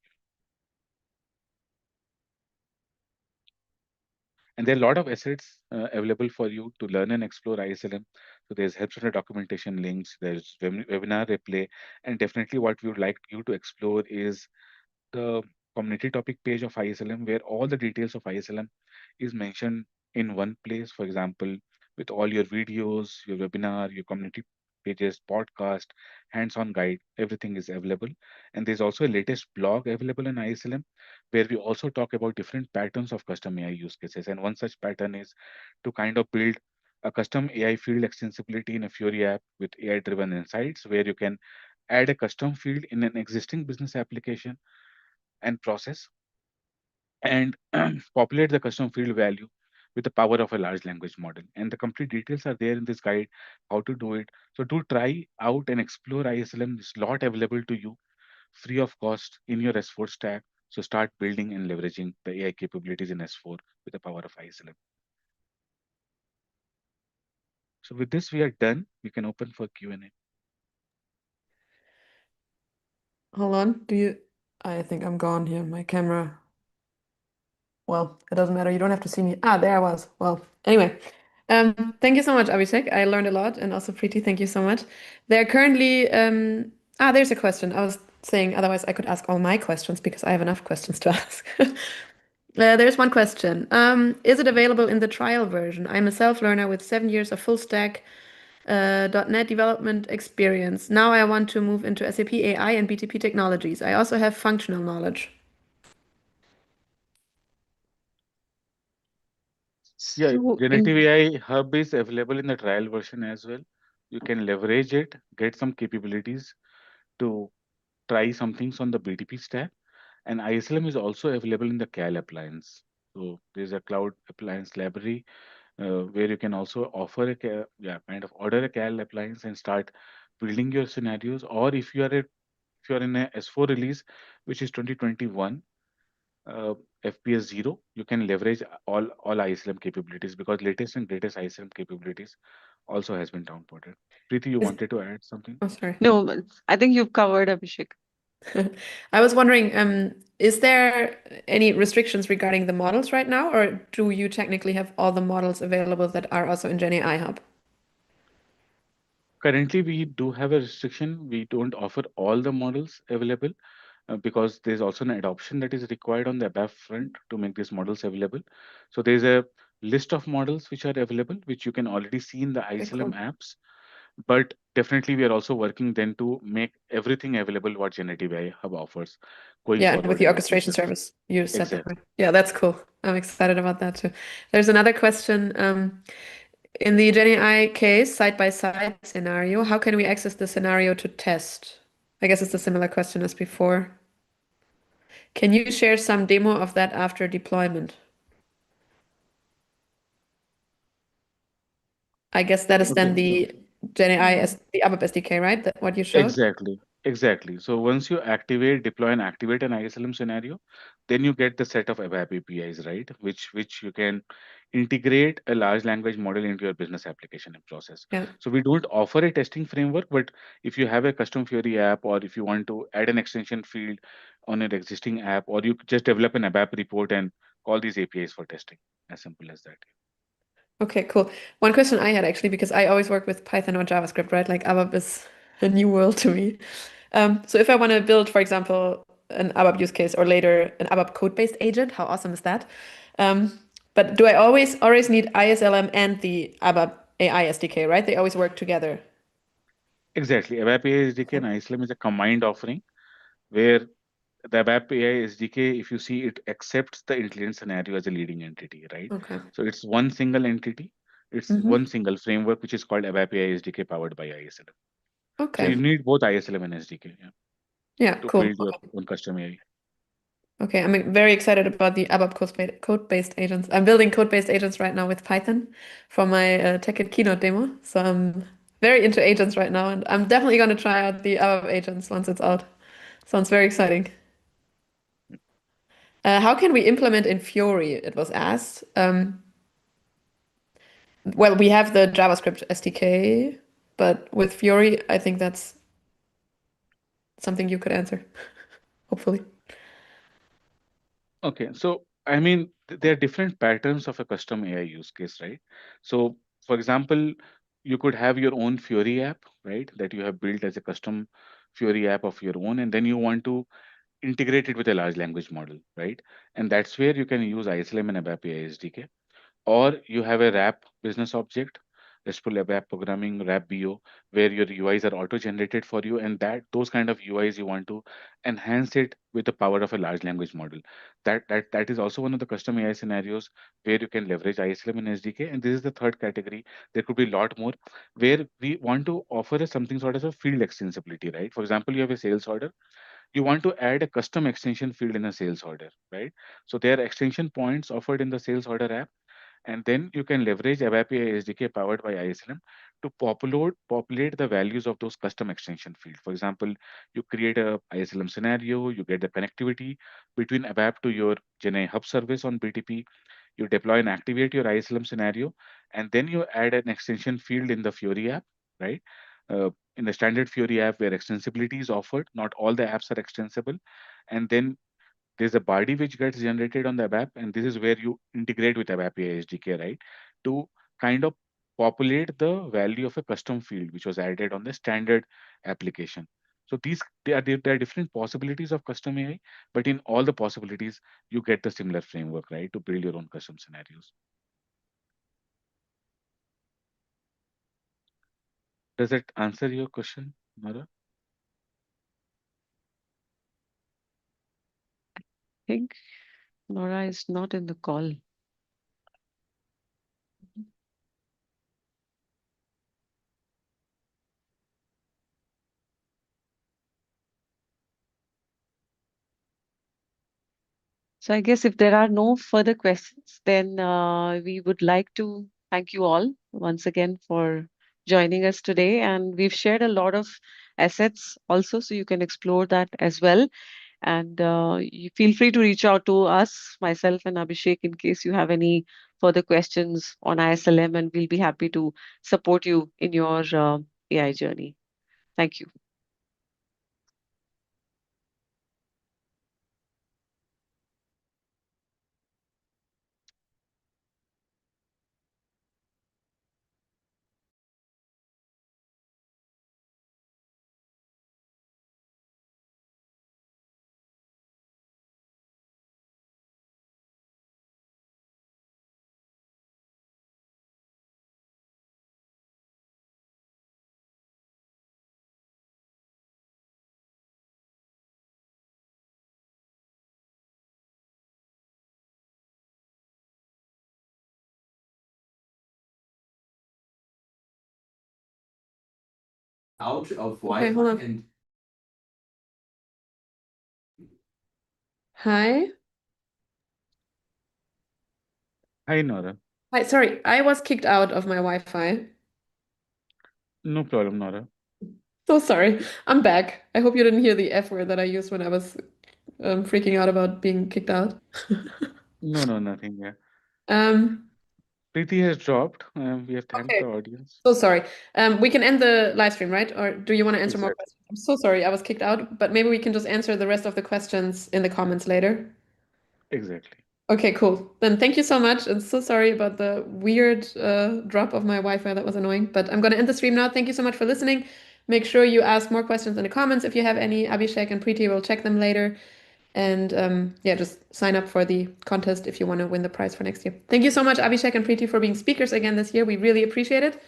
And there are a lot of assets available for you to learn and explore ISLM. So there's help center documentation links, there's webinar replay, and definitely what we would like you to explore is the community topic page of ISLM, where all the details of ISLM is mentioned in one place. For example, with all your videos, your webinar, your community pages, podcast, hands-on guide, everything is available. And there's also a latest blog available in ISLM, where we also talk about different patterns of custom AI use cases. And one such pattern is to kind of build a custom AI field extensibility in a Fury app with AI-driven insights, where you can add a custom field in an existing business application and process, and populate the custom field value with the power of a large language model. And the complete details are there in this guide, how to do it. So do try out and explore ISLM. It's a lot available to you free of cost in your S4 stack. So start building and leveraging the AI capabilities in S4 with the power of ISLM. So with this, we are done. We can open for Q&A. Hold on. I think I'm gone here. My camera. Well, it doesn't matter. You don't have to see me. Ah, there I was. Well, anyway. Thank you so much, Abhishek. I learned a lot. And also, Preeti, thank you so much. There are currently, there's a question. I was saying, otherwise, I could ask all my questions because I have enough questions to ask. There's one question. Is it available in the trial version? I'm a self-learner with 7 years of full stack .NET development experience. Now I want to move into SAP AI and BTP technologies. I also have functional knowledge. Yeah, So Generative in AI Hub is available in the trial version as well. You can leverage it, get some capabilities to try some things on the BTP stack. And ISLM is also available in the CAL appliance. So there's a cloud appliance library where you can also offer kind of order a CAL appliance and start building your scenarios. Or if you are in a S4 release, which is 2021, uh, FPS 0, you can leverage all ISLM capabilities because latest and greatest ISLM capabilities also has been downported. Preeti, you Is, wanted to add something? oh, sorry. No, but I think you've covered, Abhishek. I was wondering, is there any restrictions regarding the models right now, or do you technically have all the models available that are also in Gen AI Hub? Currently, we do have a restriction. We don't offer all the models available because there's also an adoption that is required on the above front to make these models available. So there's a list of models which are available, which you can already see in the Okay, ISLM cool. apps. But definitely, we are also working then to make everything available what Generative AI Hub offers going Yeah, and with forward the in the orchestration future. service, you said that, right? Exactly. Yeah, that's cool. I'm excited about that too. There's another question. In the Gen AI case, side by side scenario, how can we access the scenario to test? I guess it's a similar question as before. Can you share some demo of that after deployment? I guess that is then Okay. So the Gen AI Mm. as the ABAP SDK, right? That what you showed? exactly. Exactly. So once you activate, deploy, and activate an ISLM scenario, then you get the set of ABAP APIs, right? Which you can integrate a large language model into your business application and process. Yeah. So we don't offer a testing framework, but if you have a custom Fiori app, or if you want to add an extension field on an existing app, or you just develop an ABAP report and call these APIs for testing, as simple as that. Okay, cool. One question I had actually, because I always work with Python or JavaScript, right? Like ABAP is a new world to me. So if I want to build, for example, an ABAP use case or later an ABAP code-based agent, how awesome is that? Um, but do I always need ISLM and the ABAP AI SDK, right? They always work together. Exactly. ABAP AI SDK Okay. and ISLM is a combined offering where the ABAP AI SDK, if you see, it accepts the intelligent scenario as a leading entity, right? Okay. So it's one single entity. It's Hmm. one single framework, which is called ABAP AI SDK powered by ISLM. So Okay. you need both ISLM and SDK, yeah, Yeah, to cool. build your own custom AI. Okay, I'm very excited about the ABAP code-based agents. I'm building code-based agents right now with Python for my TechEd keynote demo. So I'm very into agents right now, and I'm definitely going to try out the ABAP agents once it's out. Sounds very exciting. How can we implement in Fiori? It was asked. Well, we have the JavaScript SDK, but with Fiori, I think that's something you could answer, hopefully. Okay, so I mean, there are different patterns of a custom AI use case, right? So, for example, you could have your own Fiori app, right, that you have built as a custom Fiori app of your own, and then you want to integrate it with a large language model, right? And that's where you can use ISLM and ABAP AI SDK. Or you have a wrap business object, RESTful web programming, wrap BO, where your UIs are auto-generated for you, and that those kind of UIs you want to enhance it with the power of a large language model. That is also one of the custom AI scenarios where you can leverage ISLM and SDK. And this is the third category. There could be a lot more where we want to offer something sort of a field extensibility, right? For example, you have a sales order, you want to add a custom extension field in a sales order, right? So there are extension points offered in the sales order app, and then you can leverage ABAP SDK powered by ISLM to populate the values of those custom extension field. For example, you create a ISLM scenario, you get the connectivity between ABAP to your GenAI Hub service on BTP, you deploy and activate your ISLM scenario, and then you add an extension field in the Fiori app, right? In the standard Fiori app where extensibility is offered, not all the apps are extensible, and then there's a body which gets generated on the ABAP, and this is where you integrate with ABAP SDK, right? To kind of populate the value of a custom field which was added on the standard application. So there are different possibilities of custom AI, but in all the possibilities, you get the similar framework, right, to build your own custom scenarios. Does that answer your question, Nara? I think Nora is not in the call. So I guess if there are no further questions, then we would like to thank you all once again for joining us today. And we've shared a lot of assets also, so you can explore that as well. And you feel free to reach out to us, myself and Abhishek, in case you have any further questions on ISLM, and we'll be happy to support you in your AI journey. Thank you. Out of why. Okay, hold on. And hi. Hi, Nora. Hi, sorry, I was kicked out of my Wi-Fi. No problem, Nora. So sorry. I'm back. I hope you didn't hear the F word that I used when I was freaking out about being kicked out. No, no, nothing. Yeah. Um, Preeti has dropped. We have thanked okay. the audience. So sorry. We can end the live stream, right? Or do you want to answer more Exactly. questions? I'm so sorry. I was kicked out, but maybe we can just answer the rest of the questions in the comments later. Exactly. Okay, cool. Then thank you so much. And so sorry about the weird drop of my Wi-Fi. That was annoying. But I'm going to end the stream now. Thank you so much for listening. Make sure you ask more questions in the comments if you have any. Abhishek and Preeti will check them later. And yeah, just sign up for the contest if you want to win the prize for next year. Thank you so much, Abhishek and Preeti, for being speakers again this year. We really appreciate it.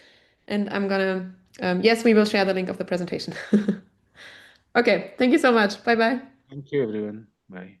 And I'm gonna, yes, we will share the link of the presentation. Okay, thank you so much. Bye bye. Thank you, everyone. Bye.